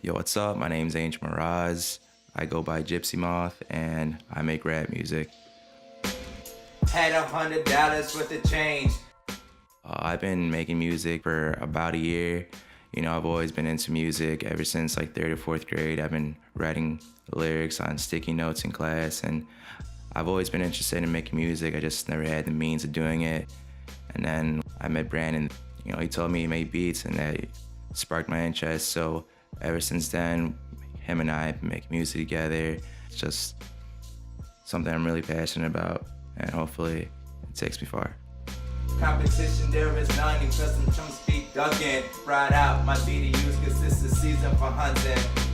Yo, what's up? My name's Angel Miraz. I go by Gypsy Moth and I make rap music. Had $100 worth of change. I've been making music for about a year. You know, I've always been into music ever since like third or fourth grade. I've been writing lyrics on sticky notes in class, and I've always been interested in making music. I just never had the means of doing it. And then I met Brandon. You know, he told me he made beats, and that sparked my interest. So ever since then, him and I have been making music together. It's just something I'm really passionate about, and hopefully it takes me far. Competition there is none, and custom chums speak ducking. Ride out, my BDUs consist of season for hunting.